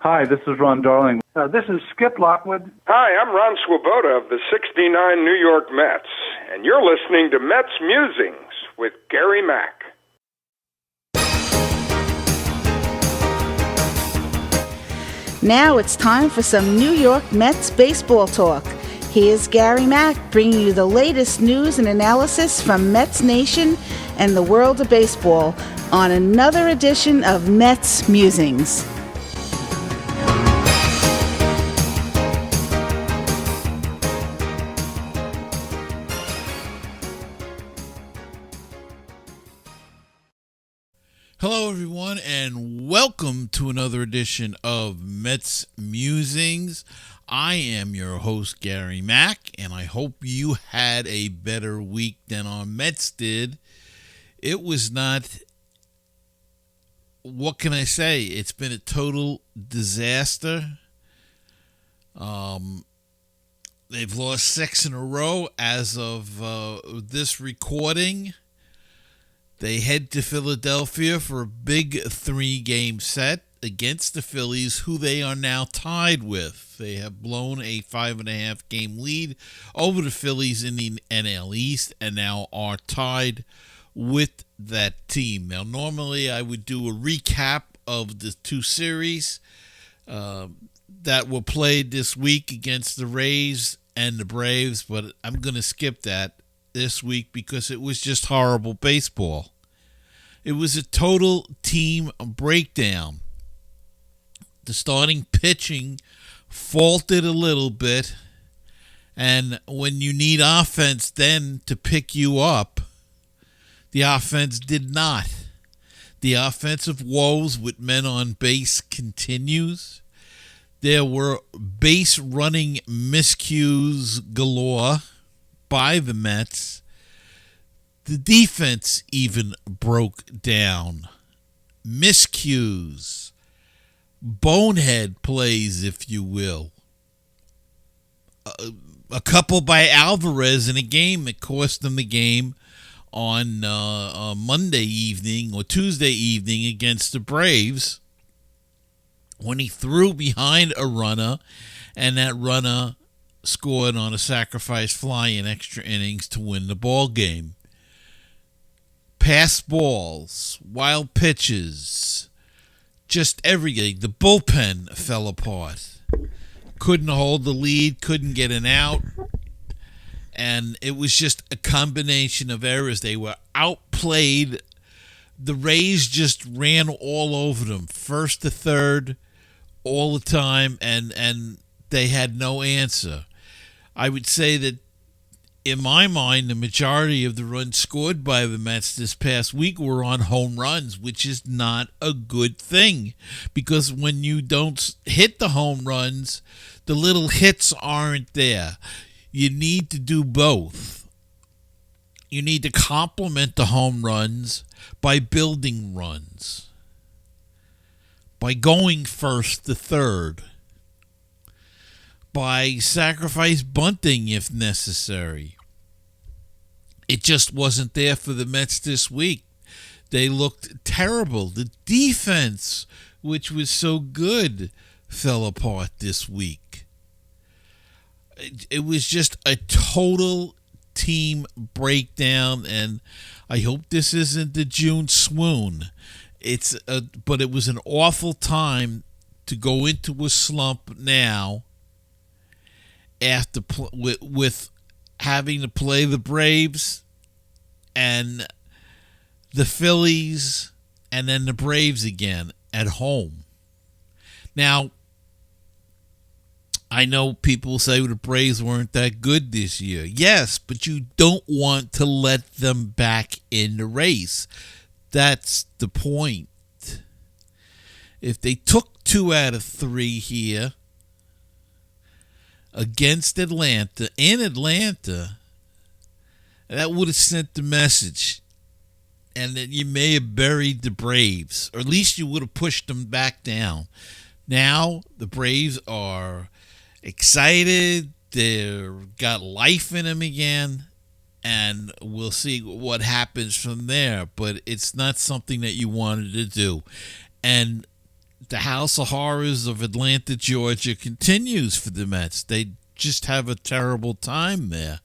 Hi, this is Ron Darling. This is Skip Lockwood. Hi, I'm Ron Swoboda of the 69 New York Mets, and you're listening to MetsMusings with Gary Mack. Now it's time for some New York Mets baseball talk. Here's Gary Mack bringing you the latest news and analysis from Mets Nation and the world of baseball on another edition of MetsMusings. Hello, everyone, and welcome to another edition of Mets Musings. I am your host, Gary Mack, and I hope you had a better week than our Mets did. It was not, what can I say? It's been a total disaster. They've lost 6 in a row as of this recording. They head to Philadelphia for a big 3-game set against the Phillies, who they are now tied with. They have blown a 5.5-game lead over the Phillies in the NL East and now are tied with that team. Now, normally I would do a recap of the two series that were played this week against the Rays and the Braves, but I'm going to skip that this week because it was just horrible baseball. It was a total team breakdown. The starting pitching faltered a little bit, and when you need offense then to pick you up, the offense did not. The offensive woes with men on base continues. There were base running miscues galore by the Mets. The defense even broke down. Miscues. Bonehead plays, if you will. A couple by Alvarez in a game that cost them the game on Monday evening or Tuesday evening against the Braves when he threw behind a runner and that runner scored on a sacrifice fly in extra innings to win the ball game. Pass balls, wild pitches, just everything. The bullpen fell apart. Couldn't hold the lead, couldn't get an out. And it was just a combination of errors. They were outplayed. The Rays just ran all over them, first to third, all the time, and they had no answer. I would say that, in my mind, the majority of the runs scored by the Mets this past week were on home runs, which is not a good thing. Because when you don't hit the home runs, the little hits aren't there. You need to do both. You need to complement the home runs by building runs, by going first to third, by sacrifice bunting if necessary. It just wasn't there for the Mets this week. They looked terrible. The defense, which was so good, fell apart this week. It was just a total team breakdown, and I hope this isn't the June swoon. But it was an awful time to go into a slump now after with having to play the Braves and the Phillies and then the Braves again at home. Now, I know people say the Braves weren't that good this year. Yes, but you don't want to let them back in the race. That's the point. If they took 2 out of 3 here against Atlanta, in Atlanta, that would have sent the message. And that you may have buried the Braves, or at least you would have pushed them back down. Now, the Braves are excited. They've got life in them again. And we'll see what happens from there. But it's not something that you wanted to do. And the House of Horrors of Atlanta, Georgia continues for the Mets. They just have a terrible time there.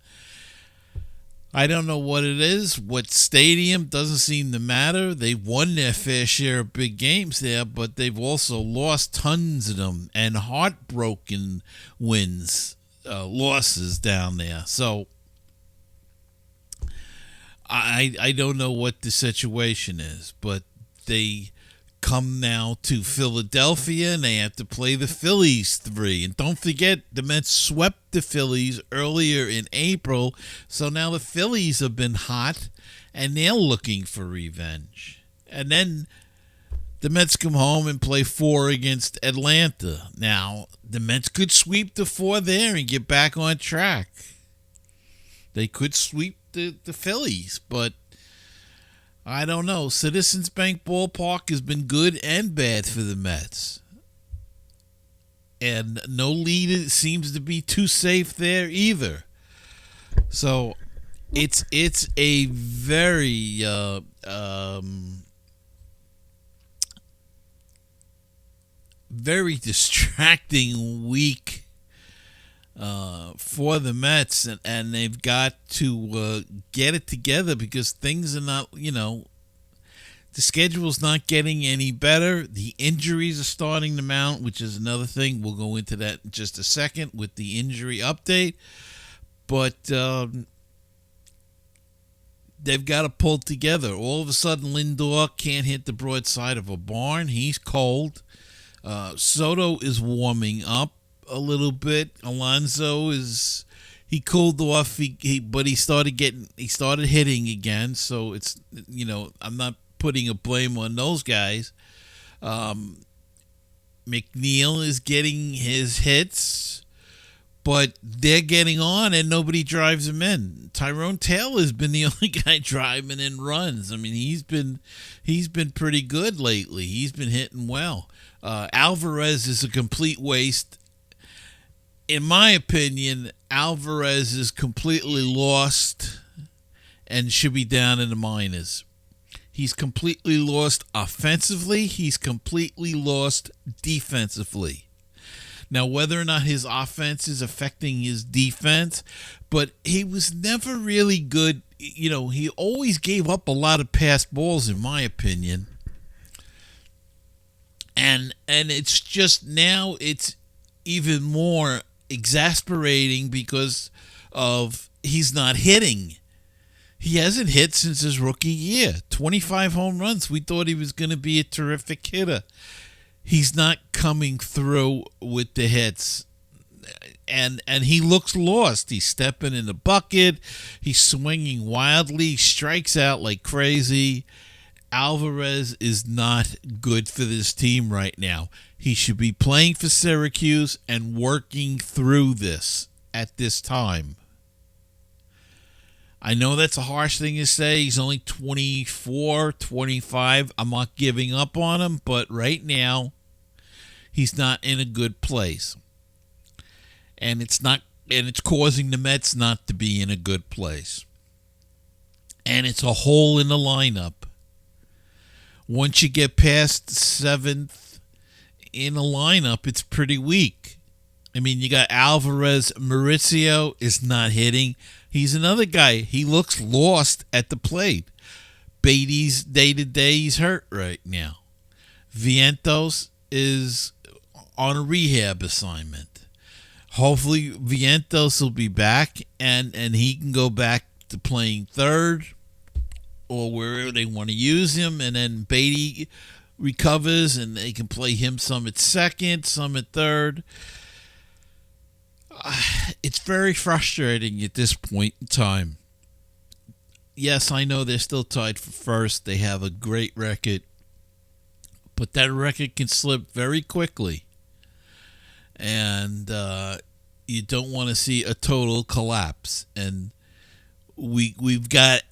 I don't know what it is. What stadium doesn't seem to matter. They've won their fair share of big games there, but they've also lost tons of them and heartbroken losses down there. So I don't know what the situation is, but they come now to Philadelphia and they have to play the Phillies 3. And don't forget, the Mets swept the Phillies earlier in April, so now the Phillies have been hot and they're looking for revenge. And then the Mets come home and play 4 against Atlanta. Now, the Mets could sweep the 4 there and get back on track. They could sweep the Phillies, but I don't know. Citizens Bank Ballpark has been good and bad for the Mets. And no lead seems to be too safe there either. So it's a very very distracting week for the Mets, and they've got to get it together because things are not, the schedule's not getting any better. The injuries are starting to mount, which is another thing. We'll go into that in just a second with the injury update. But they've got to pull together. All of a sudden, Lindor can't hit the broadside of a barn. He's cold. Soto is warming up a little bit. Alonso he cooled off, but he started hitting again. So it's, I'm not putting a blame on those guys. McNeil is getting his hits, but they're getting on and nobody drives him in. Tyrone Taylor's been the only guy driving in runs. I mean, he's been pretty good lately. He's been hitting well. Alvarez is a complete waste. In my opinion, Alvarez is completely lost and should be down in the minors. He's completely lost offensively. He's completely lost defensively. Now, whether or not his offense is affecting his defense, but he was never really good. He always gave up a lot of pass balls, in my opinion. And it's just now it's even more exasperating because of he's not hitting. He hasn't hit since his rookie year. 25 home runs. We thought he was going to be a terrific hitter. He's not coming through with the hits. And he looks lost. He's stepping in the bucket. He's swinging wildly. He strikes out like crazy. Alvarez is not good for this team right now. He should be playing for Syracuse and working through this at this time. I know that's a harsh thing to say. He's only 24, 25. I'm not giving up on him, but right now he's not in a good place. And it's causing the Mets not to be in a good place. And it's a hole in the lineup. Once you get past 7th in a lineup, it's pretty weak. I mean, you got Alvarez. Mauricio is not hitting. He's another guy. He looks lost at the plate. Beatty's day-to-day, he's hurt right now. Vientos is on a rehab assignment. Hopefully, Vientos will be back, and he can go back to playing third or wherever they want to use him, and then Beatty recovers, and they can play him some at second, some at third. It's very frustrating at this point in time. Yes, I know they're still tied for first. They have a great record, but that record can slip very quickly, and you don't want to see a total collapse. And we've got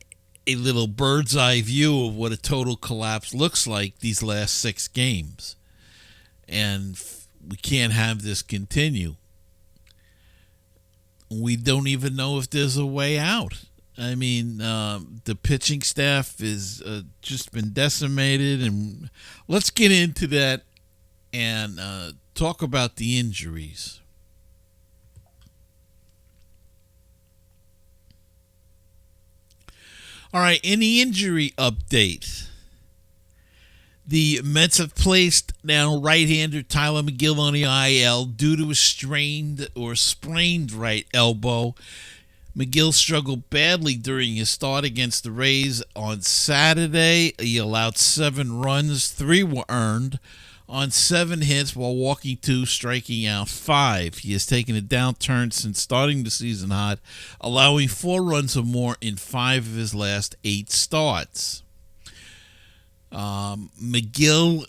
a little bird's eye view of what a total collapse looks like these last 6 games. And we can't have this continue. We don't even know if there's a way out. I mean, the pitching staff is just been decimated. And let's get into that and talk about the injuries. All right, in the injury update, the Mets have placed now right-hander Tyler McGill on the IL due to a strained or sprained right elbow. McGill struggled badly during his start against the Rays on Saturday. He allowed 7 runs, 3 were earned on 7 hits while walking 2, striking out 5. He has taken a downturn since starting the season hot, allowing 4 runs or more in 5 of his last 8 starts. McGill,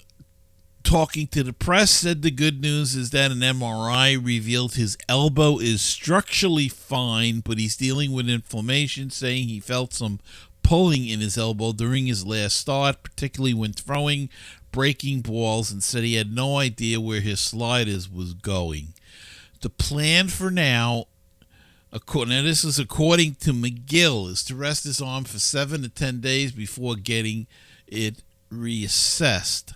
talking to the press, said the good news is that an MRI revealed his elbow is structurally fine, but he's dealing with inflammation, saying he felt some pulling in his elbow during his last start, particularly when throwing breaking balls, and said he had no idea where his sliders was going. The plan for now, this is according to McGill, is to rest his arm for 7 to 10 days before getting it reassessed.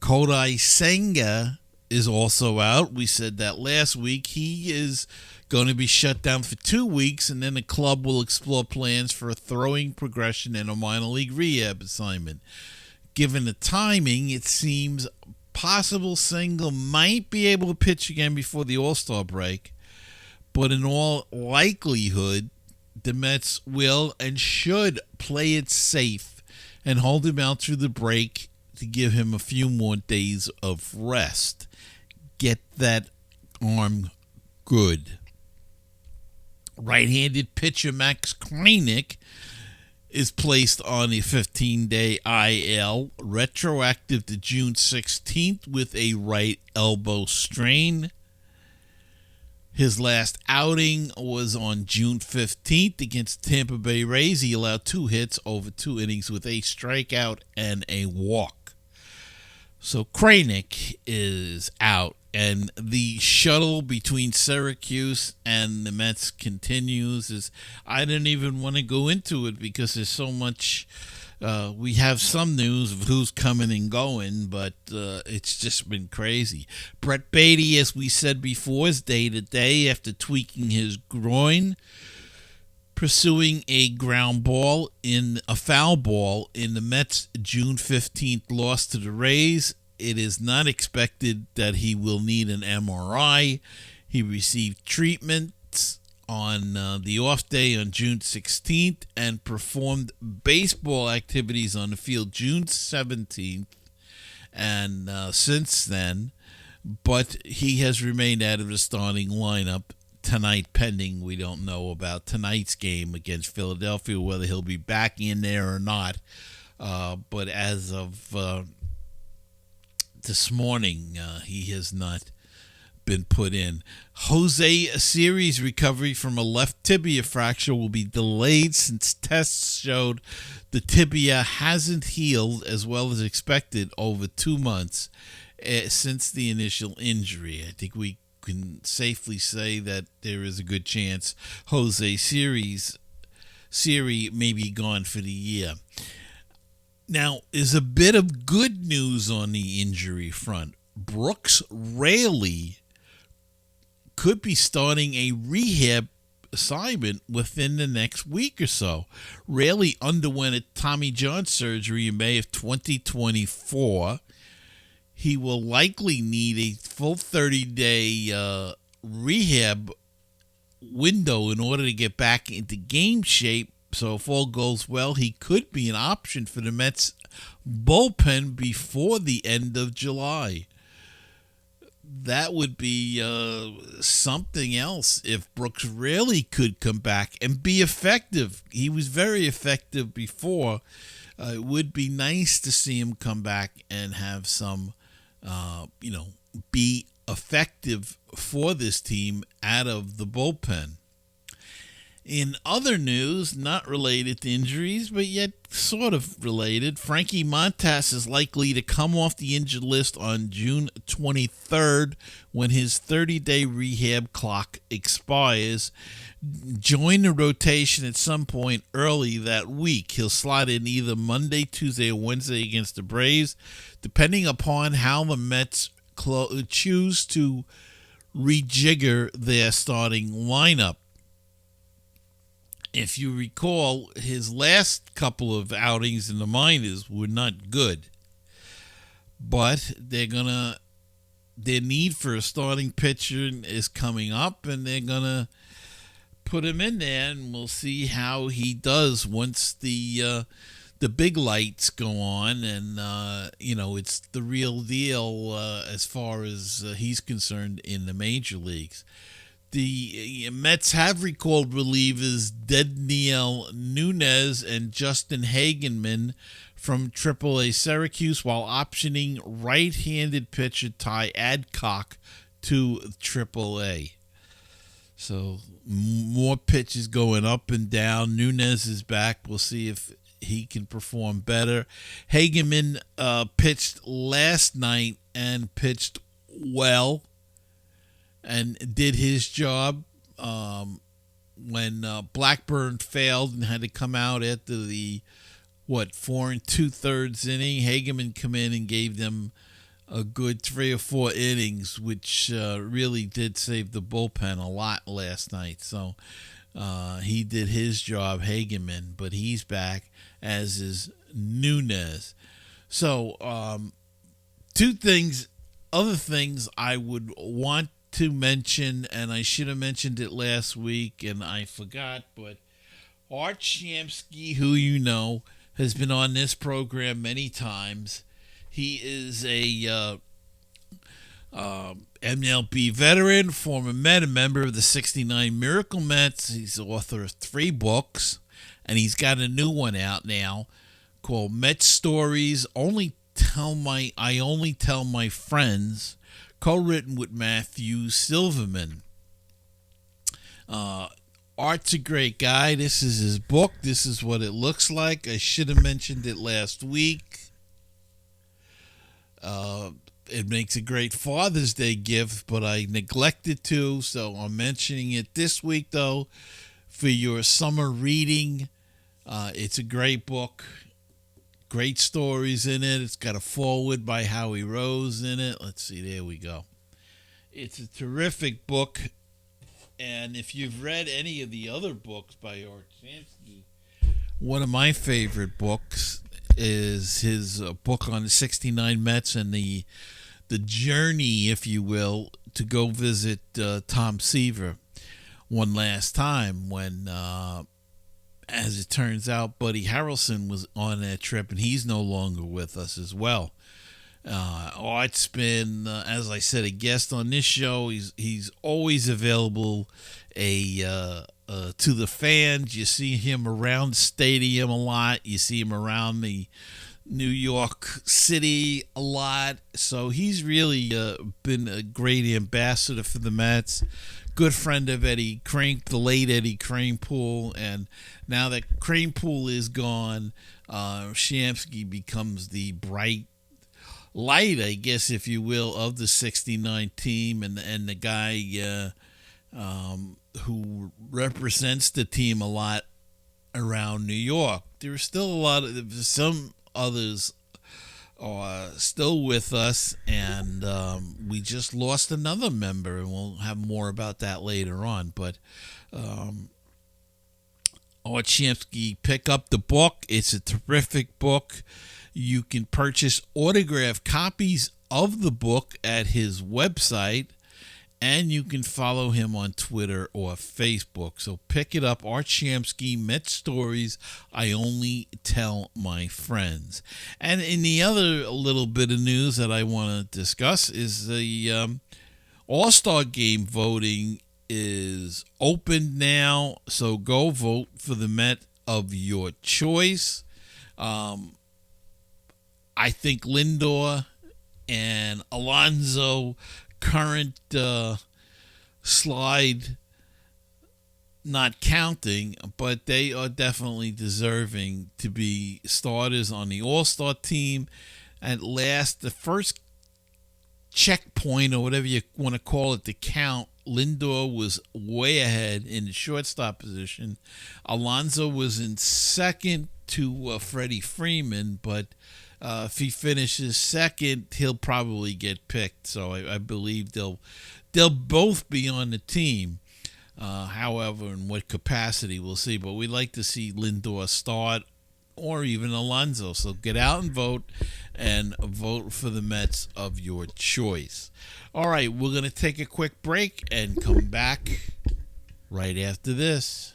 Kodai Senga is also out. We said that last week. He is going to be shut down for 2 weeks, and then the club will explore plans for a throwing progression and a minor league rehab assignment. Given the timing, it seems possible Senga might be able to pitch again before the All-Star break, but in all likelihood, the Mets will and should play it safe and hold him out through the break to give him a few more days of rest. Get that arm good. Right-handed pitcher Max is placed on a 15-day IL, retroactive to June 16th with a right elbow strain. His last outing was on June 15th against Tampa Bay Rays. He allowed 2 hits over 2 innings with a strikeout and a walk. So Kranick is out, and the shuttle between Syracuse and the Mets continues. I didn't even want to go into it because there's so much. We have some news of who's coming and going, but it's just been crazy. Brett Beatty, as we said before, is day-to-day after tweaking his groin, pursuing a foul ball in the Mets' June 15th loss to the Rays. It is not expected that he will need an MRI. He received treatments on the off day on June 16th and performed baseball activities on the field June 17th and since then, but he has remained out of the starting lineup tonight pending. We don't know about tonight's game against Philadelphia, whether he'll be back in there or not, but as of this morning, he has not been put in. Jose Siri's recovery from a left tibia fracture will be delayed since tests showed the tibia hasn't healed as well as expected over 2 months since the initial injury. I think we can safely say that there is a good chance Jose Siri may be gone for the year. Now, there's a bit of good news on the injury front. Brooks Raley could be starting a rehab assignment within the next week or so. Raley underwent a Tommy John surgery in May of 2024. He will likely need a full 30-day rehab window in order to get back into game shape. So if all goes well, he could be an option for the Mets bullpen before the end of July. That would be something else if Brooks really could come back and be effective. He was very effective before. It would be nice to see him come back and have some, be effective for this team out of the bullpen. In other news, not related to injuries, but yet sort of related, Frankie Montas is likely to come off the injured list on June 23rd when his 30-day rehab clock expires. Join the rotation at some point early that week. He'll slot in either Monday, Tuesday, or Wednesday against the Braves, depending upon how the Mets choose to rejigger their starting lineup. If you recall, his last couple of outings in the minors were not good. But their need for a starting pitcher is coming up, and they're going to put him in there, and we'll see how he does once the big lights go on, and it's the real deal as far as he's concerned in the major leagues. The Mets have recalled relievers Dedniel Nunez and Justin Hagenman from AAA Syracuse, while optioning right-handed pitcher Ty Adcock to AAA. So more pitches going up and down. Nunez is back. We'll see if he can perform better. Hageman pitched last night and pitched well and did his job. When Blackburn failed and had to come out after the 4 2/3 inning, Hageman come in and gave them a good 3 or 4 innings, which really did save the bullpen a lot last night. So he did his job, Hageman, but he's back, as is Nunez. So other things I would want to mention, and I should have mentioned it last week, and I forgot, but Art Shamsky, who you know, has been on this program many times. He is a MLB veteran, former Met, a member of the '69 Miracle Mets. He's the author of 3 books, and he's got a new one out now called Met Stories. I only tell my friends, co-written with Matthew Silverman. Art's a great guy. This is his book. This is what it looks like. I should have mentioned it last week. It makes a great Father's Day gift, but I neglected to, so I'm mentioning it this week, though, for your summer reading. It's a great book. Great stories in it. It's got a foreword by Howie Rose in it. Let's see, there we go. It's a terrific book, and if you've read any of the other books by Art Shamsky, one of my favorite books is his book on the '69 Mets and the journey, if you will, to go visit Tom Seaver one last time when, as it turns out, Buddy Harrelson was on that trip, and he's no longer with us as well. Art's been, as I said, a guest on this show. He's always available to the fans. You see him around the stadium a lot. You see him around the New York City a lot. So he's really been a great ambassador for the Mets. Good friend of Eddie Crane, the late Eddie Kranepool. And now that Kranepool is gone, Shamsky becomes the bright light, I guess, if you will, of the '69 team, and the guy who represents the team a lot around New York. There's still some others are still with us, and we just lost another member, and we'll have more about that later on. But Art Shamsky, pick up the book. It's a terrific book. You can purchase autographed copies of the book at his website, and you can follow him on Twitter or Facebook. So pick it up. Art Shamsky, Met Stories, I Only Tell My Friends. And in the other little bit of news that I want to discuss is the All-Star Game voting is open now. So go vote for the Met of your choice. I think Lindor and Alonso, current slide not counting, but they are definitely deserving to be starters on the All-Star team. At last, the first checkpoint, or whatever you want to call it, the count, Lindor was way ahead in the shortstop position. Alonso was in second to Freddie Freeman, but If he finishes second, he'll probably get picked. So I believe they'll both be on the team. However, in what capacity, we'll see. But we'd like to see Lindor start, or even Alonso. So get out and vote for the Mets of your choice. All right, we're going to take a quick break and come back right after this.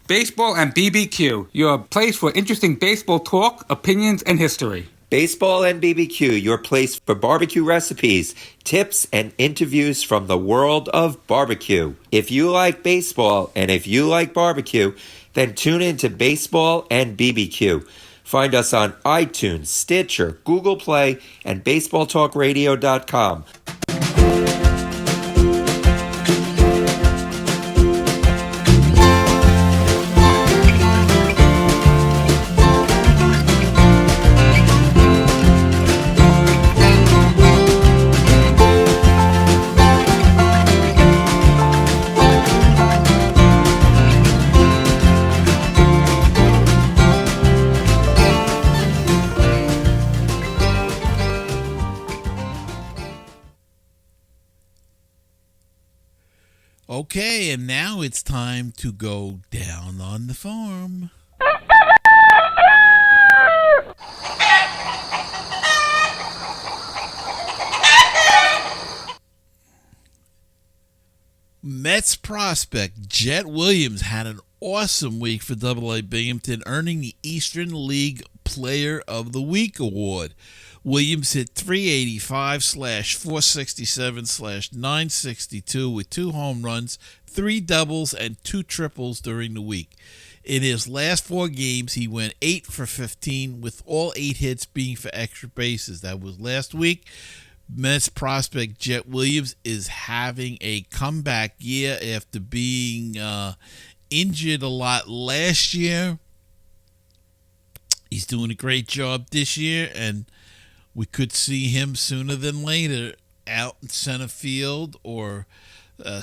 Baseball and BBQ, your place for interesting baseball talk, opinions, and history. Baseball and BBQ, your place for barbecue recipes, tips, and interviews from the world of barbecue. If you like baseball and if you like barbecue, then tune in to Baseball and BBQ. Find us on iTunes, Stitcher, Google Play, and BaseballTalkRadio.com. Okay, and now it's time to go down on the farm. Mets prospect Jet Williams had an awesome week for AA Binghamton, earning the Eastern League Player of the Week award. Williams hit .385/467/962 with 2 home runs, 3 doubles, and 2 triples during the week. In his last 4 games, he went 8 for 15, with all 8 hits being for extra bases. That was last week. Mets prospect Jet Williams is having a comeback year after being injured a lot last year. He's doing a great job this year, and we could see him sooner than later out in center field or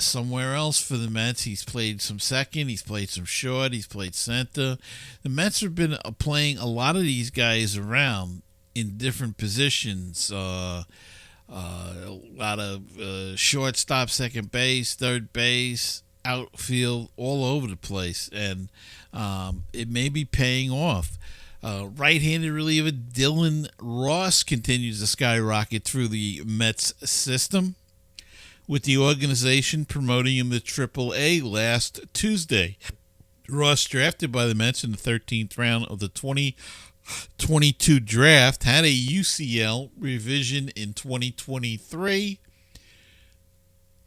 somewhere else for the Mets. He's played some second, he's played some short, he's played center. The Mets have been playing a lot of these guys around in different positions. A lot of shortstop, second base, third base, outfield, all over the place, and it may be paying off. Right-handed reliever Dylan Ross continues to skyrocket through the Mets system, with the organization promoting him to Triple-A last Tuesday. Ross, drafted by the Mets in the 13th round of the 2022 draft, had a UCL revision in 2023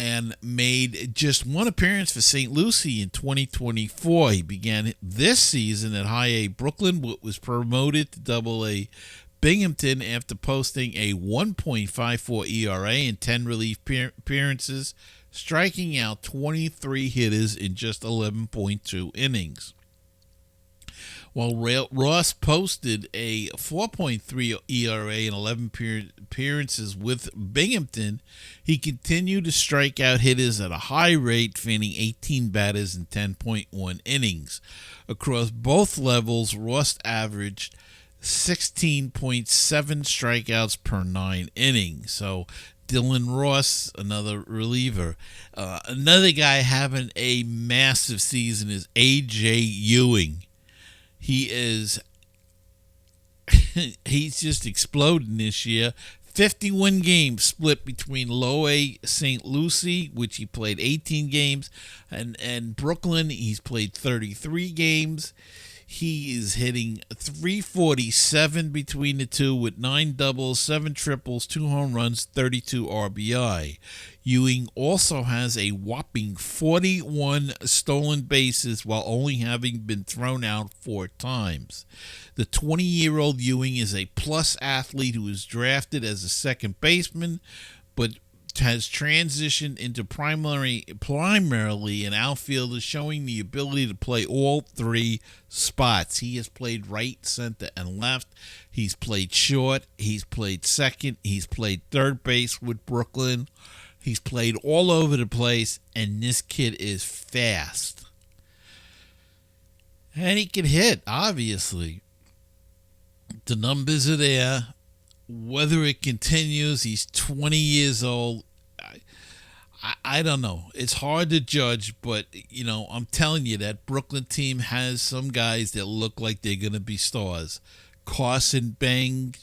and made just 1 appearance for St. Lucie in 2024. He began this season at High A Brooklyn, but was promoted to Double A Binghamton after posting a 1.54 ERA and 10 relief appearances, striking out 23 hitters in just 11.2 innings. While Ross posted a 4.3 ERA and 11 appearances with Binghamton, he continued to strike out hitters at a high rate, fanning 18 batters in 10.1 innings. Across both levels, Ross averaged 16.7 strikeouts per 9 innings. So Dylan Ross, another reliever. Another guy having a massive season is A.J. Ewing. He's just exploding this year. 51 games split between Low A St. Lucie, which he played 18 games, and Brooklyn, he's played 33 games. He is hitting .347 between the two with 9 doubles, 7 triples, 2 home runs, 32 RBI. Ewing also has a whopping 41 stolen bases while only having been thrown out 4 times. The 20-year-old Ewing is a plus athlete who was drafted as a second baseman, but has transitioned into primarily an outfielder, showing the ability to play all 3 spots. He has played right, center, and left. He's played short. He's played second. He's played third base with Brooklyn. He's played all over the place, and this kid is fast. And he can hit, obviously. The numbers are there. Whether it continues, he's 20 years old. I don't know. It's hard to judge, but, I'm telling you, that Brooklyn team has some guys that look like they're going to be stars. Carson Bang,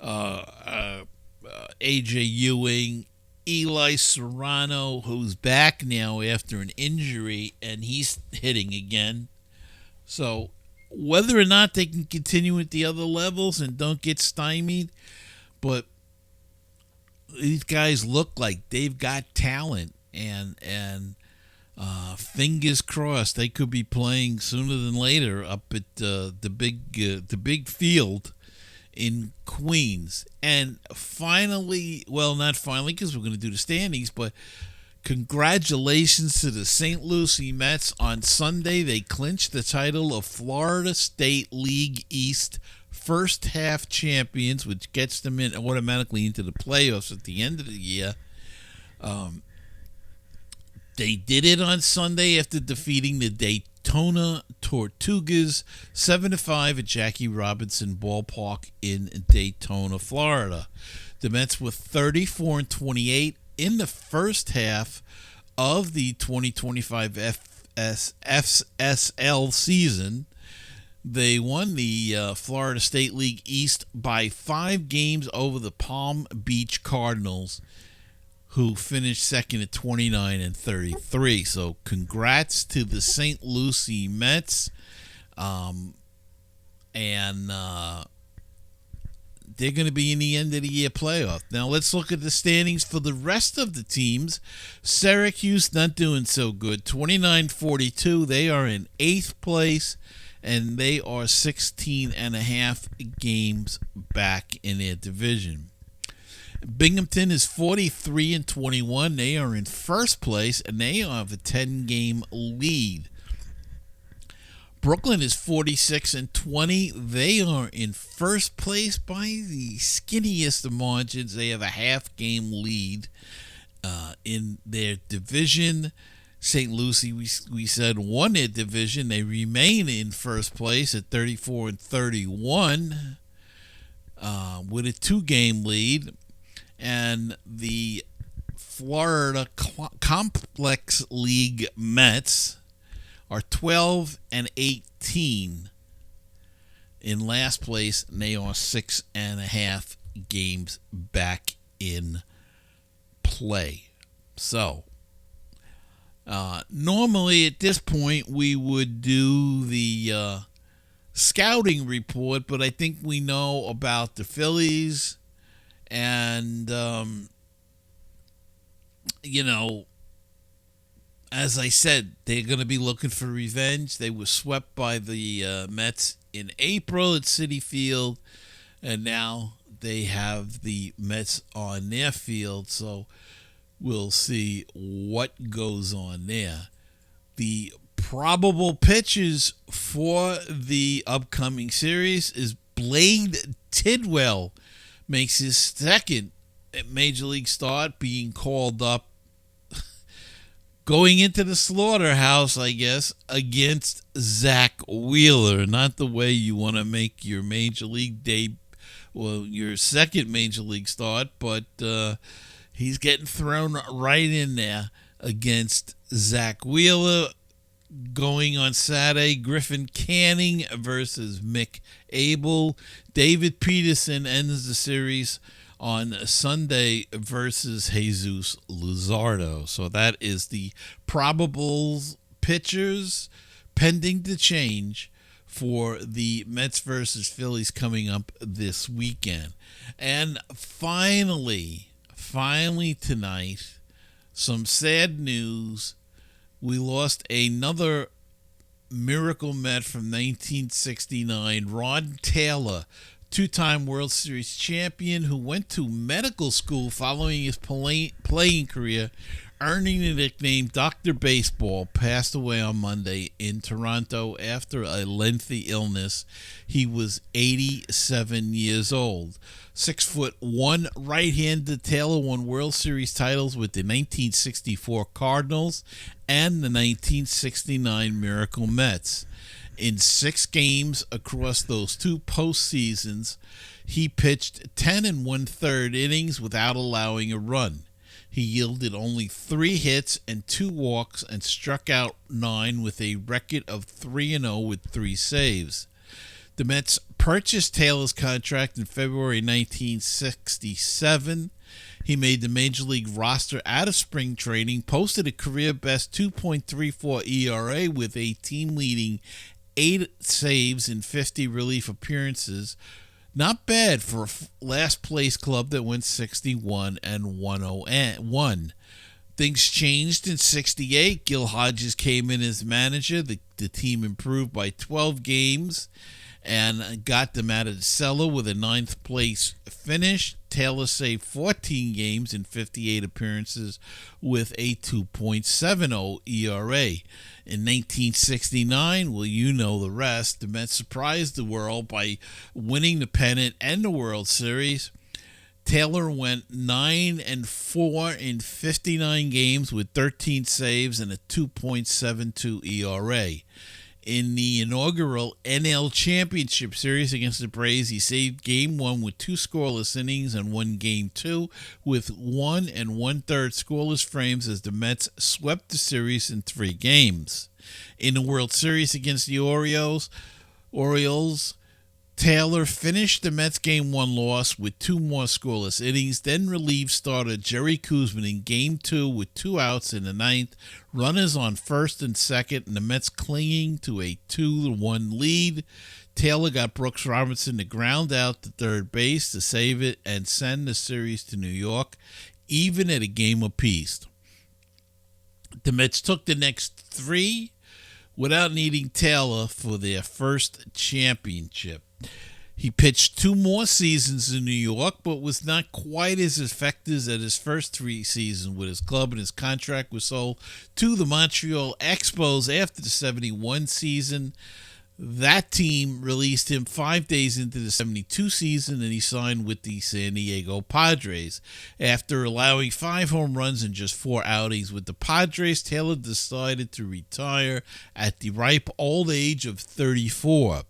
A.J. Ewing, Eli Serrano, who's back now after an injury, and he's hitting again. So whether or not they can continue at the other levels and don't get stymied, but these guys look like they've got talent, and fingers crossed they could be playing sooner than later up at the big field in Queens. And finally, well, not finally, because we're going to do the standings, but congratulations to the St. Lucie Mets. On Sunday, they clinched the title of Florida State League East first half champions, which gets them in automatically into the playoffs at the end of the year. They did it on Sunday after defeating the Daytona Tortugas 7-5 at Jackie Robinson Ballpark in Daytona, Florida. The Mets were 34-28 in the first half of the 2025 FSL season. They won the Florida State League East by 5 games over the Palm Beach Cardinals, who finished second at 29-33. So congrats to the St. Lucie Mets. And they're going to be in the end of the year playoff. Now let's look at the standings for the rest of the teams. Syracuse not doing so good. 29-42. They are in 8th place, and they are 16 and a half games back in their division. Binghamton is 43-21. They are in first place, and they have a 10-game lead. Brooklyn is 46-20. They are in first place by the skinniest of margins. They have a half-game lead in their division. St. Lucie, we said, won their division. They remain in first place at 34-31 with a 2-game lead. And the Florida Complex League Mets are 12-18 in last place, and they are 6.5 games back in play. So, normally at this point we would do the scouting report, but I think we know about the Phillies, and as I said, they're going to be looking for revenge. They were swept by the Mets in April at Citi Field, and now they have the Mets on their field, so we'll see what goes on there. The probable pitchers for the upcoming series is Blade Tidwell. Makes his second Major League start, being called up, going into the slaughterhouse, I guess, against Zach Wheeler. Not the way you want to make your Major League your second Major League start, but he's getting thrown right in there against Zach Wheeler. Going on Saturday, Griffin Canning versus Mick Abel. David Peterson ends the series on Sunday versus Jesus Luzardo. So that is the probable pitchers pending to change for the Mets versus Phillies coming up this weekend. And finally tonight, some sad news. We lost another miracle Met from 1969, Ron Taylor, two-time World Series champion who went to medical school following his playing career, earning the nickname Dr. Baseball, passed away on Monday in Toronto after a lengthy illness. He was 87 years old. 6'1", right-handed, Taylor won World Series titles with the 1964 Cardinals and the 1969 Miracle Mets. In 6 games across those 2 postseasons, he pitched 10 1/3 innings without allowing a run. He yielded only 3 hits and 2 walks and struck out 9 with a record of 3-0 with 3 saves. The Mets purchased Taylor's contract in February 1967. He made the Major League roster out of spring training, posted a career-best 2.34 ERA with a team-leading 8 saves in 50 relief appearances. Not bad for a last-place club that went 61-101. Things changed in 68. Gil Hodges came in as manager. The team improved by 12 games and got them out of the cellar with a 9th place finish. Taylor saved 14 games in 58 appearances with a 2.70 ERA. In 1969, well, you know the rest. The Mets surprised the world by winning the pennant and the World Series. Taylor went 9-4 in 59 games with 13 saves and a 2.72 ERA. In the inaugural NL Championship Series against the Braves, he saved Game 1 with 2 scoreless innings and won Game 2 with 1 1/3 scoreless frames as the Mets swept the series in 3 games. In the World Series against the Orioles, Taylor finished the Mets' Game 1 loss with 2 more scoreless innings, then relieved starter Jerry Koosman in Game 2 with 2 outs in the 9th, runners on first and second, and the Mets clinging to a 2-1 lead. Taylor got Brooks Robinson to ground out to third base to save it and send the series to New York, even at a game apiece. The Mets took the next 3 without needing Taylor for their first championship. He pitched 2 more seasons in New York, but was not quite as effective as his first 3 seasons with his club, and his contract was sold to the Montreal Expos after the 71 season. That team released him 5 days into the 72 season, and he signed with the San Diego Padres. After allowing 5 home runs in just 4 outings with the Padres, Taylor decided to retire at the ripe old age of 34.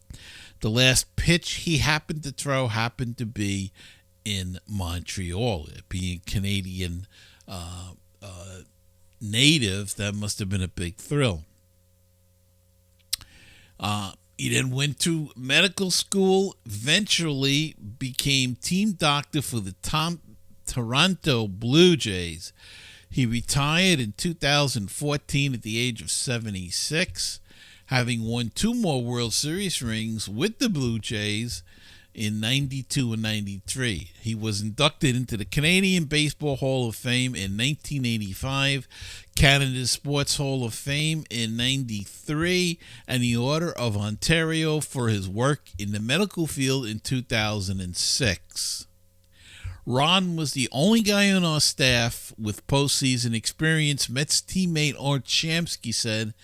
The last pitch he happened to throw happened to be in Montreal. Being Canadian native, that must have been a big thrill. He then went to medical school, eventually became team doctor for the Toronto Blue Jays. He retired in 2014 at the age of 76, having won 2 more World Series rings with the Blue Jays in 92 and 93. He was inducted into the Canadian Baseball Hall of Fame in 1985, Canada's Sports Hall of Fame in 93, and the Order of Ontario for his work in the medical field in 2006. Ron was the only guy on our staff with postseason experience, Mets teammate Art Shamsky said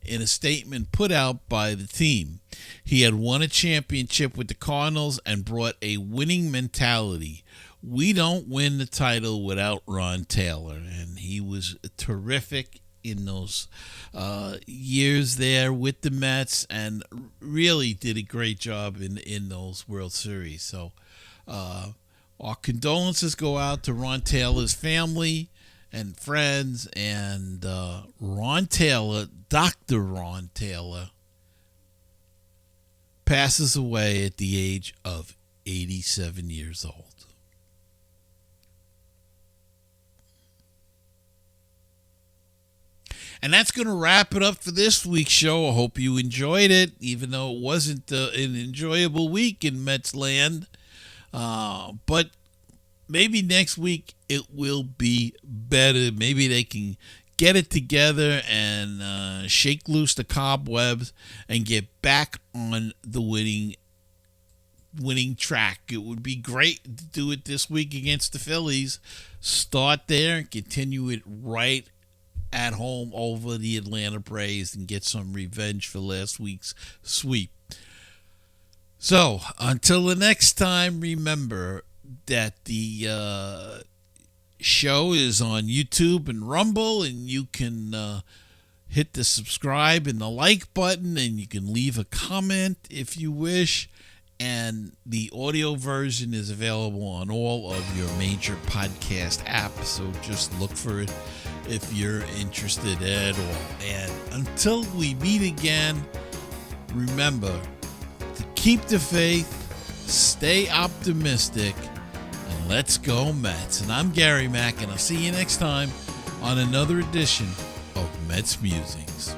in a statement put out by the team. He had won a championship with the Cardinals and brought a winning mentality. We don't win the title without Ron Taylor, and he was terrific in those years there with the Mets and really did a great job in those World Series. So our condolences go out to Ron Taylor's family and friends, and Ron Taylor, Dr. Ron Taylor, passes away at the age of 87 years old. And that's going to wrap it up for this week's show. I hope you enjoyed it, even though it wasn't an enjoyable week in Mets land. But maybe next week it will be better. Maybe they can get it together and shake loose the cobwebs and get back on the winning track. It would be great to do it this week against the Phillies. Start there and continue it right at home over the Atlanta Braves and get some revenge for last week's sweep. So, until the next time, remember that the show is on YouTube and Rumble, and you can hit the subscribe and the like button, and you can leave a comment if you wish. And the audio version is available on all of your major podcast apps, so just look for it if you're interested at all. And until we meet again, remember to keep the faith, stay optimistic, and let's go Mets. And I'm Gary Mack, and I'll see you next time on another edition of Mets Musings.